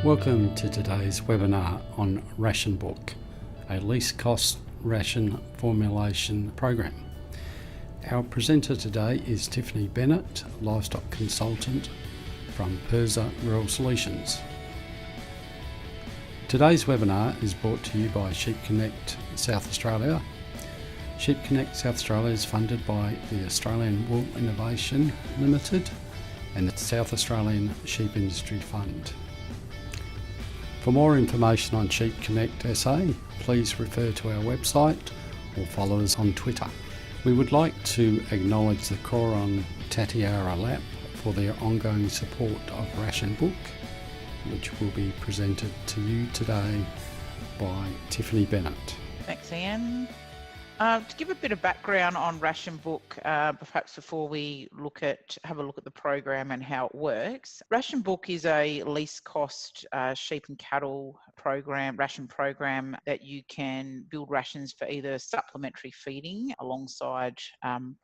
Welcome to today's webinar on Ration Book, a least cost ration formulation program. Our presenter today is Tiffany Bennett, livestock consultant from PIRSA Rural Solutions. Today's webinar is brought to you by Sheep Connect South Australia. Sheep Connect South Australia is funded by the Australian Wool Innovation Limited and the South Australian Sheep Industry Fund. For more information on Sheep Connect SA, please refer to our website or follow us on Twitter. We would like to acknowledge the Coron Tatiara Lap for their ongoing support of Ration Book, which will be presented to you today by Tiffany Bennett. Thanks, Ian. To give a bit of background on Ration Book, perhaps before we have a look at the program and how it works. Ration Book is a least cost sheep and cattle ration program that you can build rations for either supplementary feeding alongside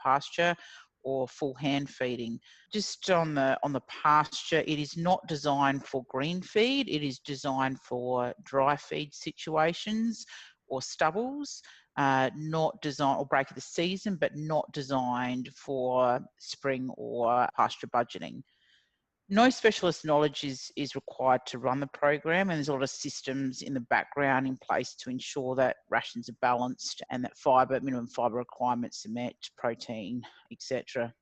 pasture or full hand feeding. Just on the pasture, it is not designed for green feed. It is designed for dry feed situations or stubbles. Not designed or break of the season, but not designed for spring or pasture budgeting. No specialist knowledge is required to run the program, and there's a lot of systems in the background in place to ensure that rations are balanced and that minimum fibre requirements are met, protein, etc.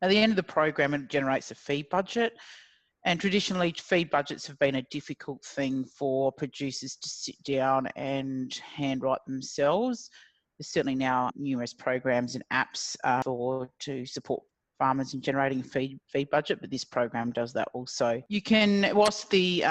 At the end of the program, it generates a feed budget. And traditionally, feed budgets have been a difficult thing for producers to sit down and handwrite themselves. There's certainly now numerous programs and apps to support farmers in generating feed budget, but this program does that also. You can, whilst the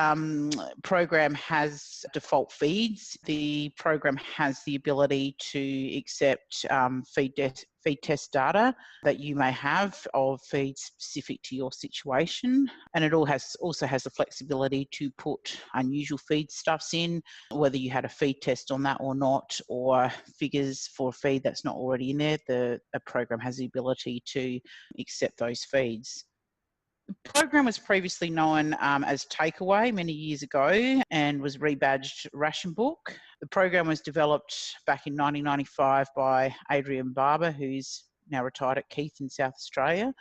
program has default feeds, the program has the ability to accept feed test data that you may have of feeds specific to your situation, and it also has the flexibility to put unusual feedstuffs in, whether you had a feed test on that or not, or figures for feed that's not already in there. The program has the ability to accept those feeds. The program was previously known as Takeaway many years ago and was rebadged Ration Book. The program was developed back in 1995 by Adrian Barber, who's now retired at Keith in South Australia,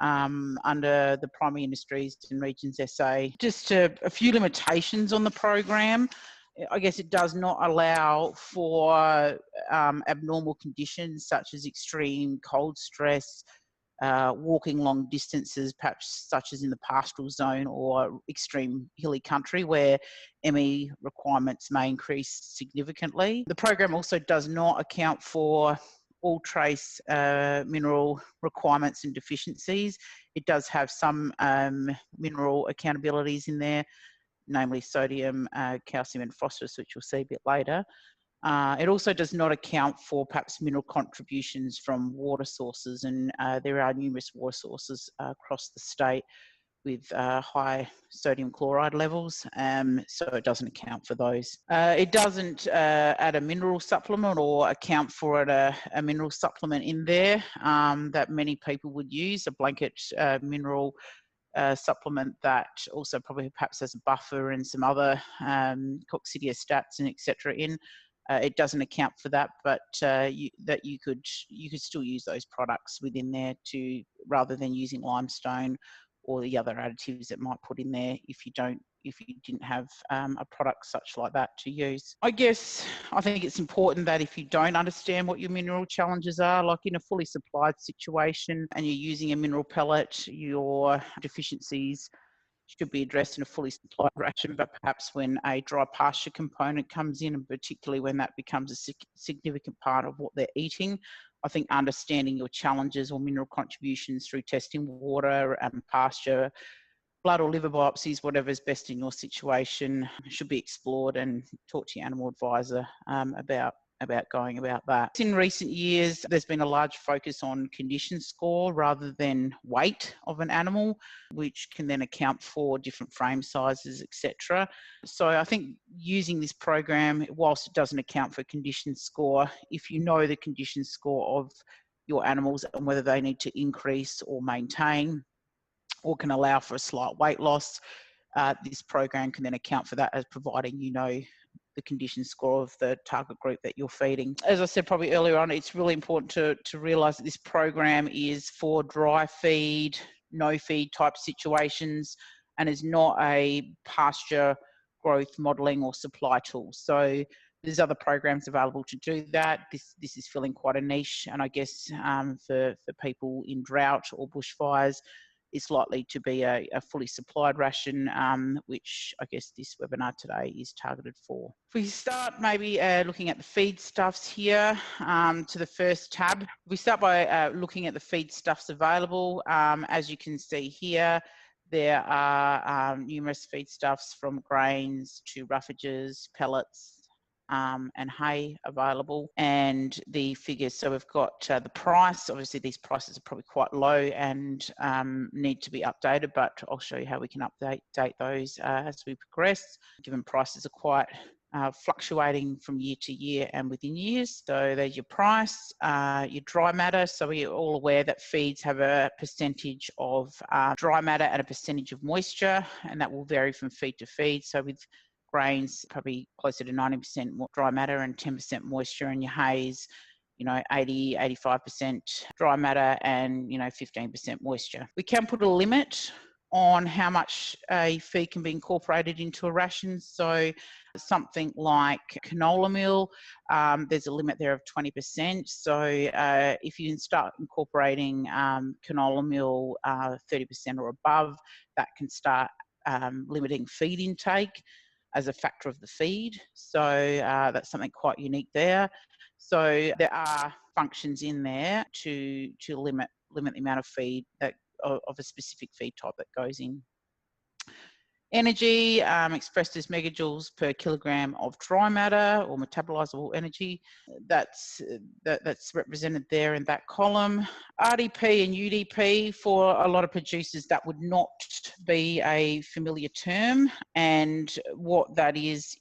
under the Primary Industries and Regions SA. Just a few limitations on the program. I guess it does not allow for abnormal conditions such as extreme cold stress, walking long distances, perhaps such as in the pastoral zone or extreme hilly country where ME requirements may increase significantly. The program also does not account for all trace mineral requirements and deficiencies. It does have some mineral accountabilities in there, namely sodium, calcium and phosphorus, which we'll see a bit later. It also does not account for perhaps mineral contributions from water sources, and there are numerous water sources across the state with high sodium chloride levels, so it doesn't account for those. It doesn't add a mineral supplement or account for a mineral supplement in there that many people would use, a blanket mineral supplement that also probably perhaps has a buffer and some other coccidiostats and etc. in. It doesn't account for that, but you could still use those products within there rather than using limestone or the other additives that might put in there if you didn't have a product such like that to use. I think it's important that if you don't understand what your mineral challenges are, like in a fully supplied situation and you're using a mineral pellet, your deficiencies should be addressed in a fully supplied ration, but perhaps when a dry pasture component comes in, and particularly when that becomes a significant part of what they're eating, I think understanding your challenges or mineral contributions through testing water and pasture, blood or liver biopsies, whatever is best in your situation, should be explored, and talk to your animal advisor about going about that. In recent years, there's been a large focus on condition score rather than weight of an animal, which can then account for different frame sizes, etc. So I think using this program, whilst it doesn't account for condition score, if you know the condition score of your animals and whether they need to increase or maintain or can allow for a slight weight loss, this program can then account for that as providing the condition score of the target group that you're feeding. As I said probably earlier on, it's really important to realise that this program is for dry feed, no feed type situations, and is not a pasture growth modelling or supply tool. So there's other programs available to do that. This is filling quite a niche, and I guess for people in drought or bushfires, it's likely to be a fully supplied ration, which I guess this webinar today is targeted for. If we start maybe looking at the feedstuffs here, to the first tab, we start by looking at the feedstuffs available. As you can see here, there are numerous feedstuffs from grains to roughages, pellets, and hay available, and the figures. So we've got the price. Obviously these prices are probably quite low and need to be updated, but I'll show you how we can update those as we progress, given prices are quite fluctuating from year to year and within years. So there's your price, your dry matter. So we're all aware that feeds have a percentage of dry matter and a percentage of moisture, and that will vary from feed to feed. So with grains, probably closer to 90% more dry matter and 10% moisture, and your hays, 80, 85% dry matter and 15% moisture. We can put a limit on how much a feed can be incorporated into a ration. So something like canola meal, there's a limit there of 20%. So if you start incorporating canola meal 30% or above, that can start limiting feed intake as a factor of the feed. So that's something quite unique there. So there are functions in there to limit the amount of feed of a specific feed type that goes in. Energy, expressed as megajoules per kilogram of dry matter or metabolizable energy. That's represented there in that column. RDP and UDP, for a lot of producers, that would not be a familiar term, and what that is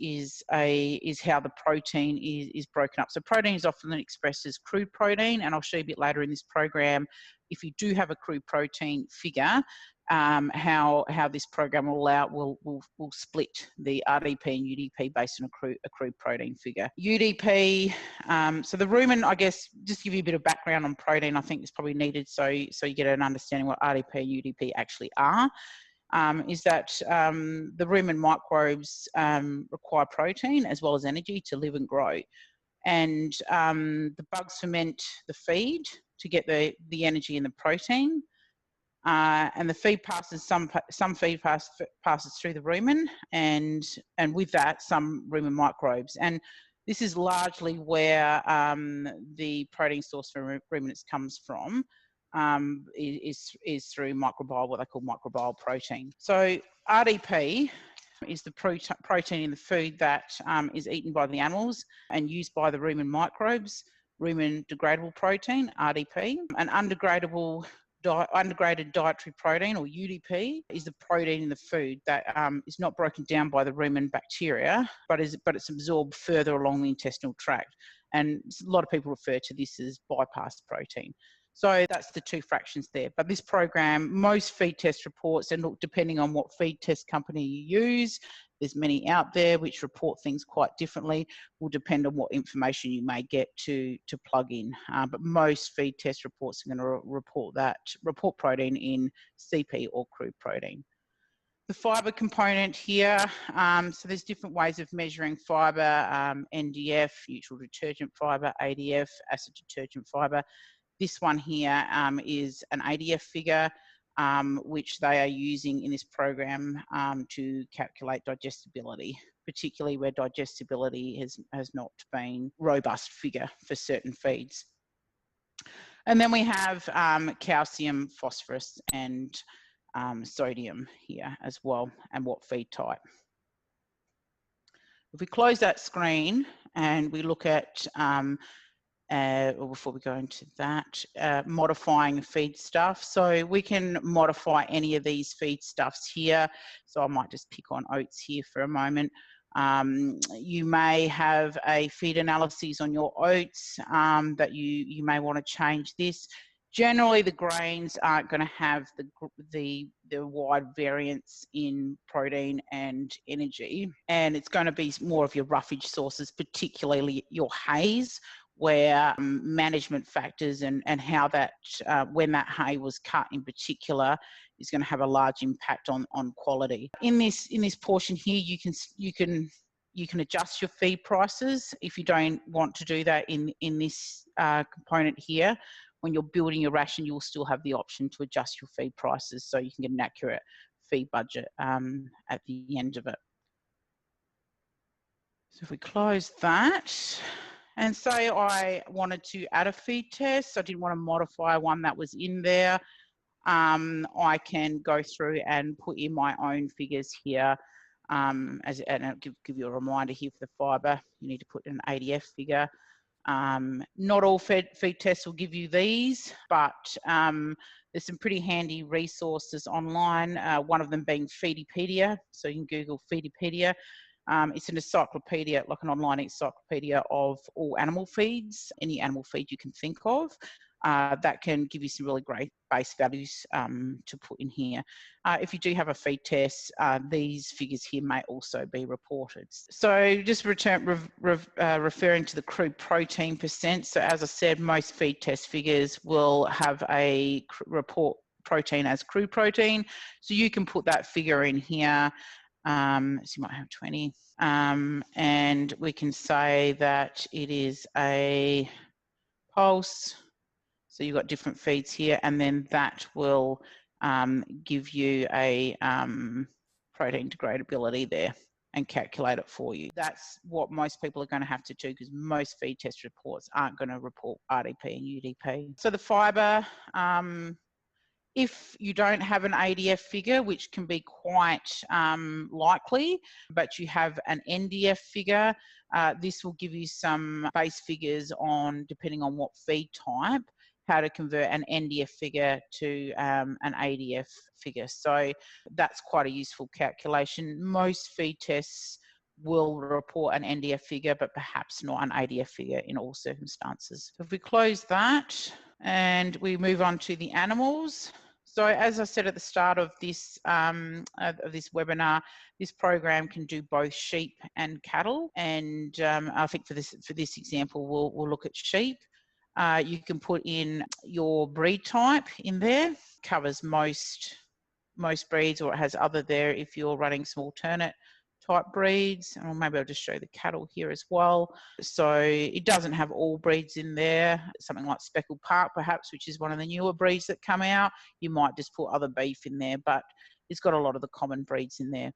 how the protein is broken up. So protein is often expressed as crude protein, and I'll show you a bit later in this program, if you do have a crude protein figure, how this program will split the RDP and UDP based on a crude protein figure. UDP, so the rumen, I guess, just give you a bit of background on protein, I think is probably needed so you get an understanding what RDP and UDP actually are. Is that the rumen microbes require protein as well as energy to live and grow. And the bugs ferment the feed to get the energy and the protein. And the feed passes, some feed passes through the rumen, and with that some rumen microbes. And this is largely where the protein source for ruminants comes from, is through microbial, what they call microbial protein. So RDP is the protein in the food that is eaten by the animals and used by the rumen microbes. Rumen degradable protein, RDP, and undegraded dietary protein, or UDP, is the protein in the food that is not broken down by the rumen bacteria, but it's absorbed further along the intestinal tract. And a lot of people refer to this as bypass protein. So that's the two fractions there. But this program, most feed test reports, and look, depending on what feed test company you use, there's many out there which report things quite differently, will depend on what information you may get to plug in. But most feed test reports are going to report protein in CP or crude protein. The fibre component here, so there's different ways of measuring fibre, NDF, neutral detergent fibre, ADF, acid detergent fibre. This one here is an ADF figure, which they are using in this program to calculate digestibility, particularly where digestibility has not been a robust figure for certain feeds. And then we have calcium, phosphorus, and sodium here as well, and what feed type. If we close that screen and we look at or before we go into that, modifying feedstuff. So we can modify any of these feedstuffs here. So I might just pick on oats here for a moment. You may have a feed analysis on your oats that you may want to change this. Generally, the grains aren't going to have the wide variance in protein and energy, and it's going to be more of your roughage sources, particularly your hays, where management factors and how that when that hay was cut in particular is going to have a large impact on quality. In this portion here, you can adjust your feed prices if you don't want to do that in this component here. When you're building your ration, you'll still have the option to adjust your feed prices so you can get an accurate feed budget at the end of it. So if we close that, and say I wanted to add a feed test, I didn't want to modify one that was in there, I can go through and put in my own figures here. And I'll give you a reminder here for the fibre, you need to put an ADF figure. Not all feed tests will give you these, but there's some pretty handy resources online, one of them being Feedipedia, so you can Google Feedipedia. It's an encyclopedia, like an online encyclopedia of all animal feeds, any animal feed you can think of. That can give you some really great base values to put in here. If you do have a feed test, these figures here may also be reported. So just referring to the crude protein percent. So as I said, most feed test figures will have a report protein as crude protein. So you can put that figure in here. So you might have 20. And we can say that it is a pulse. So you've got different feeds here, and then that will give you a protein degradability there and calculate it for you. That's what most people are going to have to do, because most feed test reports aren't going to report RDP and UDP. So the fibre, if you don't have an ADF figure, which can be quite likely, but you have an NDF figure, this will give you some base figures on, depending on what feed type, how to convert an NDF figure to an ADF figure. So that's quite a useful calculation. Most feed tests will report an NDF figure, but perhaps not an ADF figure in all circumstances. So if we close that and we move on to the animals. So as I said at the start of this webinar, this program can do both sheep and cattle. And I think for this example, we'll look at sheep. You can put in your breed type in there. Covers most breeds, or it has other there if you're running small turnip type breeds. Or maybe I'll just show the cattle here as well. So it doesn't have all breeds in there. Something like speckled park perhaps, which is one of the newer breeds that come out. You might just put other beef in there, but it's got a lot of the common breeds in there.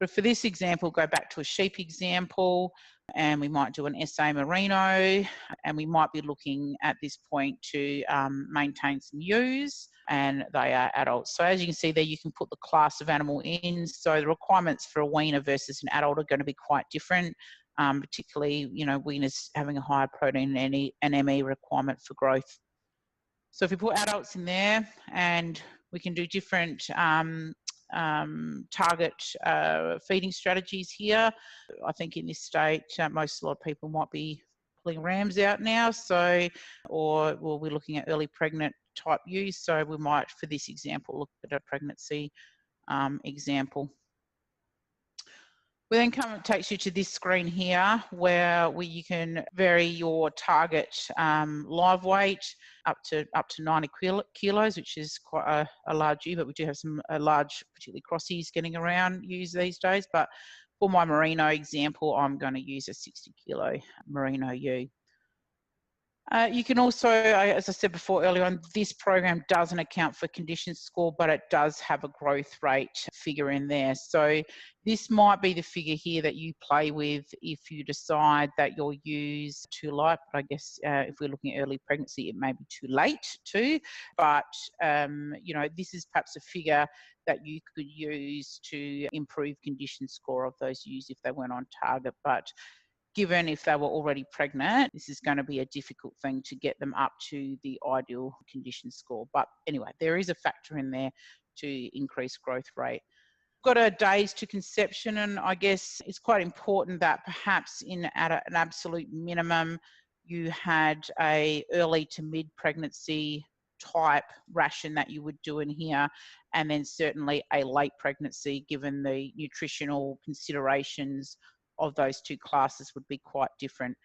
But for this example, go back to a sheep example, and we might do an SA Merino, and we might be looking at this point to maintain some ewes, and they are adults. So as you can see there, you can put the class of animal in. So the requirements for a weaner versus an adult are going to be quite different, particularly, weaners having a higher protein and ME requirement for growth. So if we put adults in there, and we can do different target feeding strategies here. I think in this state, a lot of people might be pulling rams out now, or we're looking at early pregnant type ewes. So we might, for this example, look at a pregnancy example. We then it takes you to this screen here, where you can vary your target live weight up to 90 kilos, which is quite a large ewe, but we do have some large, particularly crossies, getting around ewes these days. But for my merino example, I'm going to use a 60 kilo merino ewe. You can also, as I said before earlier on, this program doesn't account for condition score, but it does have a growth rate figure in there. So this might be the figure here that you play with if you decide that your ewe's too light. But I guess if we're looking at early pregnancy, it may be too late too. But, this is perhaps a figure that you could use to improve condition score of those ewes if they weren't on target. But given if they were already pregnant, this is going to be a difficult thing to get them up to the ideal condition score. But anyway, there is a factor in there to increase growth rate. Got a days to conception, and I guess it's quite important that perhaps at an absolute minimum, you had a early to mid pregnancy type ration that you would do in here, and then certainly a late pregnancy, given the nutritional considerations of those two classes would be quite different.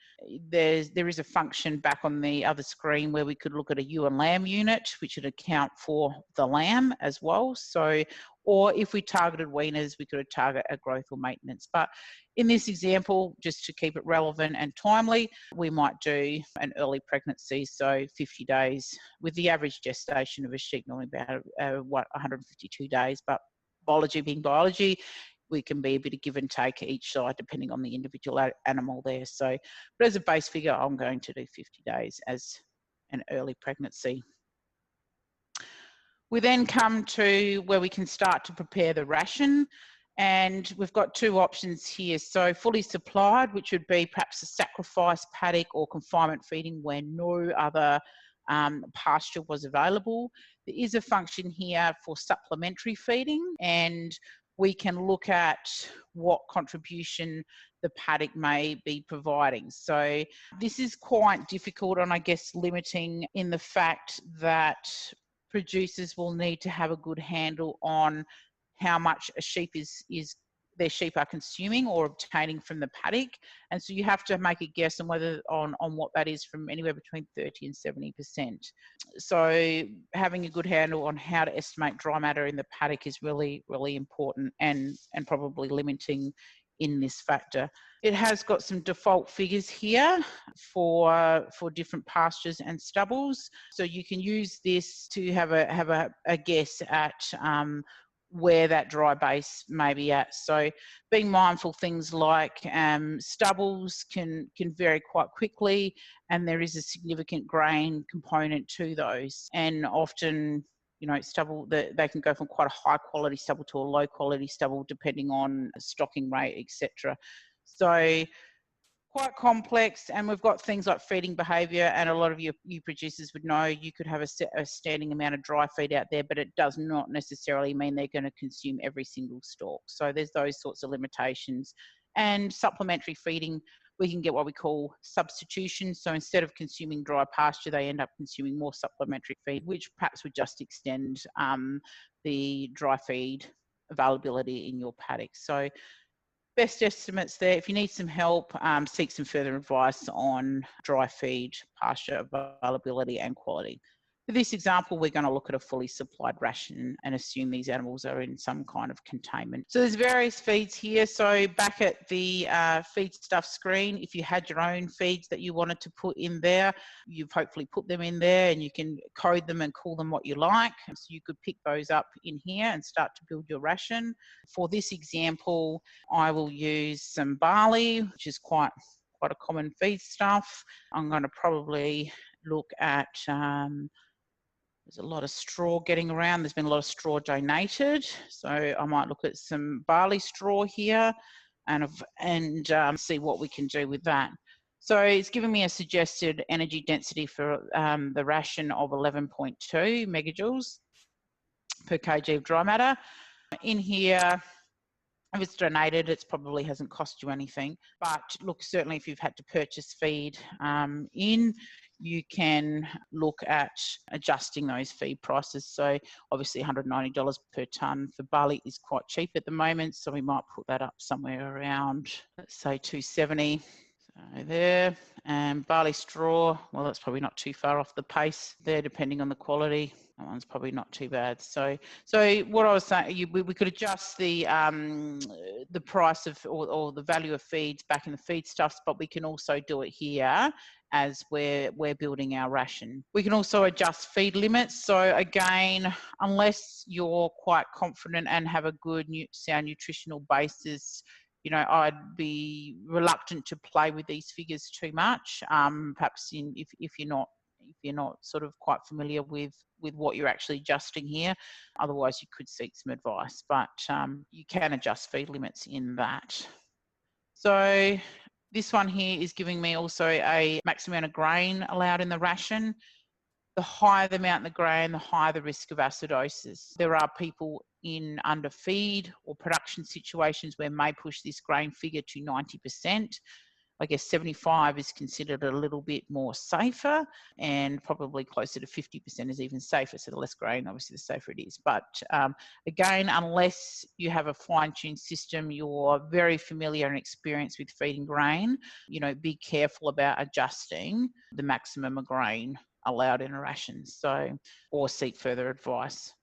There is a function back on the other screen where we could look at a ewe and lamb unit, which would account for the lamb as well. So, or if we targeted weaners, we could target a growth or maintenance. But in this example, just to keep it relevant and timely, we might do an early pregnancy, so 50 days, with the average gestation of a sheep normally about 152 days. But biology being biology, we can be a bit of give and take each side depending on the individual animal there. So, but as a base figure, I'm going to do 50 days as an early pregnancy. We then come to where we can start to prepare the ration, and we've got two options here. So fully supplied, which would be perhaps a sacrifice paddock or confinement feeding where no other pasture was available. There is a function here for supplementary feeding, and we can look at what contribution the paddock may be providing. So this is quite difficult and I guess limiting in the fact that producers will need to have a good handle on how much a sheep their sheep are consuming or obtaining from the paddock. And so you have to make a guess on whether on what that is, from anywhere between 30 and 70%. So having a good handle on how to estimate dry matter in the paddock is really, really important and probably limiting in this factor. It has got some default figures here for different pastures and stubbles. So you can use this to have a guess at where that dry base may be at. So being mindful, things like stubbles can vary quite quickly, and there is a significant grain component to those. And often, you know, stubble, they can go from quite a high quality stubble to a low quality stubble depending on stocking rate, etc. So quite complex, and we've got things like feeding behaviour, and a lot of you producers would know you could have a standing amount of dry feed out there, but it does not necessarily mean they're going to consume every single stalk. So there's those sorts of limitations. And supplementary feeding, we can get what we call substitution. So instead of consuming dry pasture, they end up consuming more supplementary feed, which perhaps would just extend the dry feed availability in your paddock. So best estimates there. If you need some help, seek some further advice on dry feed, pasture availability and quality. For this example, we're going to look at a fully supplied ration and assume these animals are in some kind of containment. So there's various feeds here. So back at the feedstuff screen, if you had your own feeds that you wanted to put in there, you've hopefully put them in there, and you can code them and call them what you like. So you could pick those up in here and start to build your ration. For this example, I will use some barley, which is quite a common feedstuff. I'm going to probably look at there's a lot of straw getting around. There's been a lot of straw donated. So I might look at some barley straw here and see what we can do with that. So it's giving me a suggested energy density for the ration of 11.2 megajoules per kg of dry matter. In here, if it's donated, it probably hasn't cost you anything. But look, certainly if you've had to purchase feed you can look at adjusting those feed prices. So obviously $190 per tonne for barley is quite cheap at the moment. So we might put that up somewhere around, let's say $270. So there. And barley straw, well, that's probably not too far off the pace there, depending on the quality. That one's probably not too bad. So what I was saying, we could adjust the price of or the value of feeds back in the feedstuffs, but we can also do it here as we're building our ration. We can also adjust feed limits. So again, unless you're quite confident and have a good sound nutritional basis, you know, I'd be reluctant to play with these figures too much. Perhaps if you're not sort of quite familiar with what you're actually adjusting here. Otherwise, you could seek some advice, but you can adjust feed limits in that. So this one here is giving me also a maximum amount of grain allowed in the ration. The higher the amount of the grain, the higher the risk of acidosis. There are people in underfeed or production situations where may push this grain figure to 90%. I guess 75 is considered a little bit more safer, and probably closer to 50% is even safer. So the less grain, obviously, the safer it is. But again, unless you have a fine-tuned system, you're very familiar and experienced with feeding grain, be careful about adjusting the maximum of grain allowed in a ration. So, or seek further advice.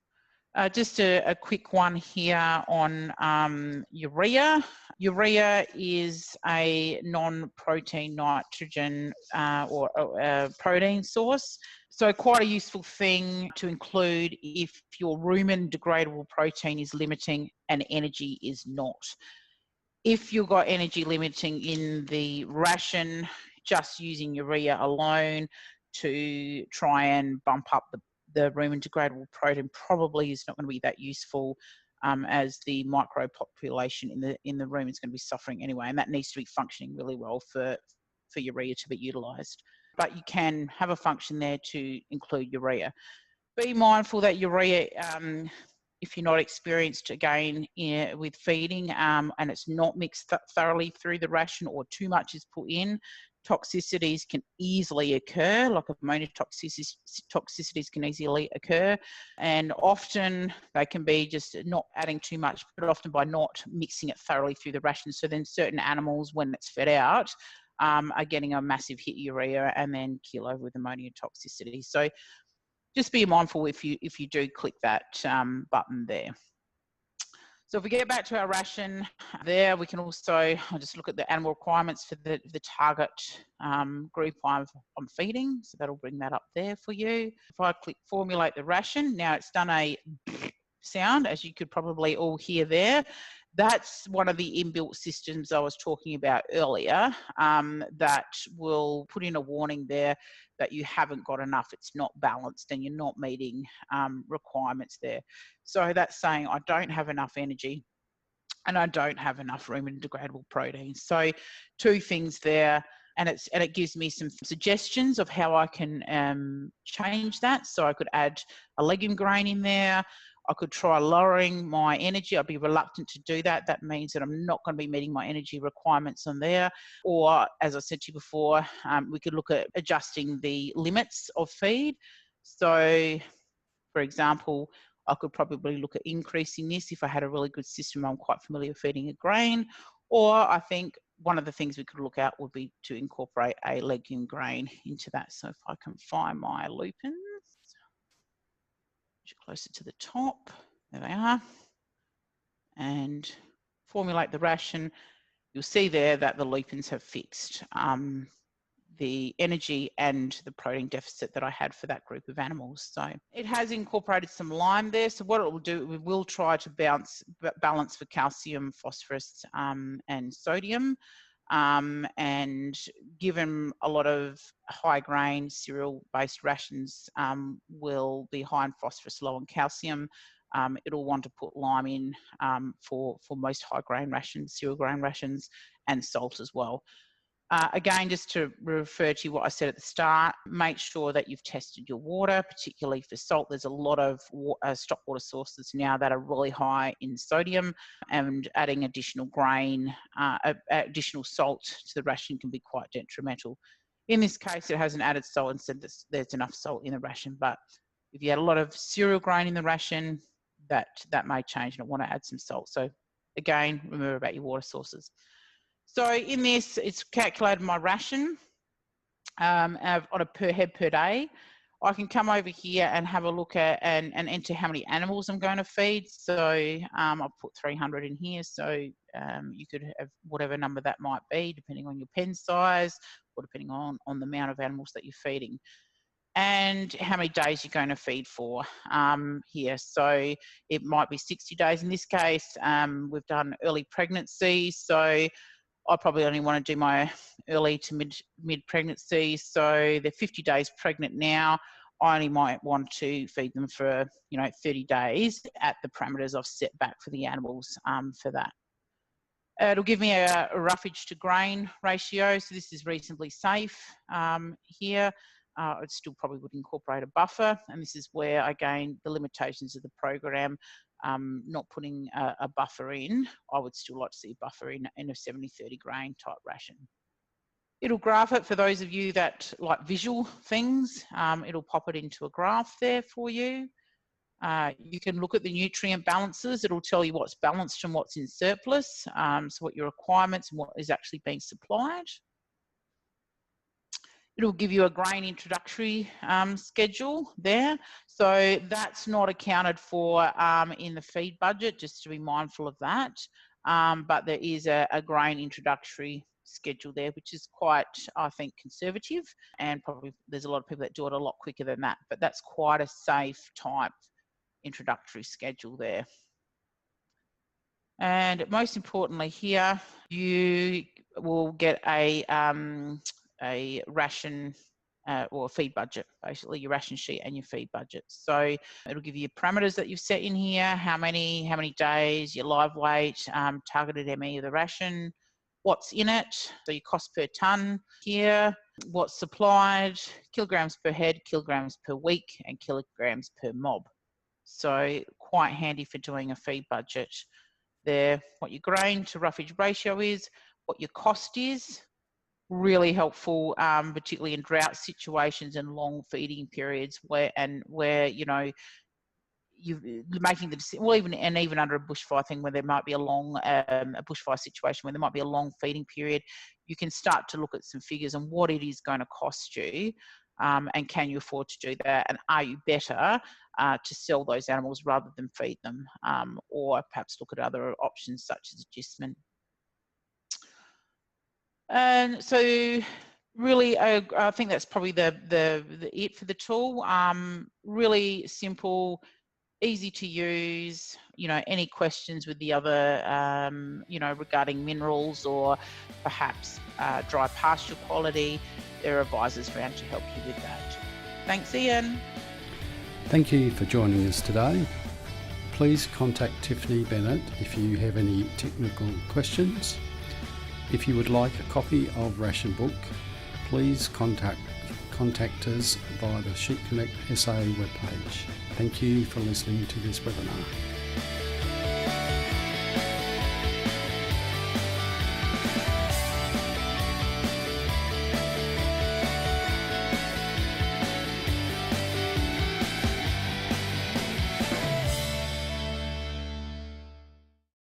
Just a quick one here on urea. Urea is a non-protein nitrogen or protein source. So quite a useful thing to include if your rumen degradable protein is limiting and energy is not. If you've got energy limiting in the ration, just using urea alone to try and bump up the rumen degradable protein probably is not going to be that useful, as the micro population in the rumen is going to be suffering anyway, and that needs to be functioning really well for urea to be utilised. But you can have a function there to include urea. Be mindful that urea, if you're not experienced again with feeding, and it's not mixed thoroughly through the ration or too much is put in, toxicities can easily occur, like ammonia toxicities can easily occur, and often they can be just not adding too much, but often by not mixing it thoroughly through the ration. So then certain animals, when it's fed out, are getting a massive hit urea and then kill over with ammonia toxicity. So just be mindful if you do click that button there. So if we get back to our ration there, we can also, I'll just look at the animal requirements for the target group I'm feeding. So that'll bring that up there for you. If I click formulate the ration, now it's done a sound, as you could probably all hear there. That's one of the inbuilt systems I was talking about earlier, that will put in a warning there that you haven't got enough, it's not balanced, and you're not meeting requirements there. So that's saying I don't have enough energy and I don't have enough rumen degradable protein. So two things there, and it gives me some suggestions of how I can change that. So I could add a legume grain in there. I could try lowering my energy. I'd be reluctant to do that. That means that I'm not going to be meeting my energy requirements on there. Or, as I said to you before, we could look at adjusting the limits of feed. So, for example, I could probably look at increasing this if I had a really good system. I'm quite familiar with feeding a grain. Or I think one of the things we could look at would be to incorporate a legume grain into that. So if I can find my lupins, closer to the top, there they are, and formulate the ration, you'll see there that the lupins have fixed the energy and the protein deficit that I had for that group of animals. So it has incorporated some lime there. So what it will do, we will try to balance for calcium, phosphorus, and sodium. And given a lot of high grain cereal-based rations will be high in phosphorus, low in calcium, it'll want to put lime in for most high grain rations, cereal grain rations, and salt as well. Again, just to refer to what I said at the start, make sure that you've tested your water, particularly for salt. There's a lot of stock water sources now that are really high in sodium, and adding additional grain, additional salt to the ration can be quite detrimental. In this case, it hasn't added salt and said there's enough salt in the ration, but if you had a lot of cereal grain in the ration, that may change, and I want to add some salt. So again, remember about your water sources. So in this, it's calculated my ration on a per head per day. I can come over here and have a look at and enter how many animals I'm going to feed. So I'll put 300 in here. So you could have whatever number that might be, depending on your pen size or depending on the amount of animals that you're feeding. And how many days you're going to feed for here. So it might be 60 days in this case. We've done early pregnancy. So I probably only want to do my early to mid pregnancy. So they're 50 days pregnant now. I only might want to feed them for 30 days at the parameters I've set back for the animals for that. It'll give me a roughage to grain ratio. So this is reasonably safe here. It still probably would incorporate a buffer, and this is where, again, the limitations of the program, not putting a buffer in, I would still like to see a buffer in a 70-30 grain type ration. It'll graph it for those of you that like visual things. It'll pop it into a graph there for you. You can look at the nutrient balances. It'll tell you what's balanced and what's in surplus. So what your requirements and what is actually being supplied. It'll give you a grain introductory schedule there. So that's not accounted for in the feed budget, just to be mindful of that. But there is a grain introductory schedule there, which is quite, I think, conservative, and probably there's a lot of people that do it a lot quicker than that, but that's quite a safe type introductory schedule there. And most importantly here, you will get a ration or a feed budget, basically your ration sheet and your feed budget. So it'll give you parameters that you've set in here, how many days, your live weight, targeted ME of the ration, what's in it, so your cost per tonne here, what's supplied, kilograms per head, kilograms per week, and kilograms per mob. So quite handy for doing a feed budget there, what your grain to roughage ratio is, what your cost is. Really helpful, particularly in drought situations and long feeding periods where you know you're making the decision. Well, even under a bushfire thing where there might be a long a bushfire situation where there might be a long feeding period, you can start to look at some figures and what it is going to cost you, and can you afford to do that, and are you better to sell those animals rather than feed them, or perhaps look at other options such as adjustment. And so really, I think that's probably the it for the tool. Really simple, easy to use. You know, any questions with the other, you know, regarding minerals or perhaps dry pasture quality, there are advisors around to help you with that. Thanks, Ian. Thank you for joining us today. Please contact Tiffany Bennett if you have any technical questions. If you would like a copy of Ration Book, please contact us via the Sheep Connect SA webpage. Thank you for listening to this webinar.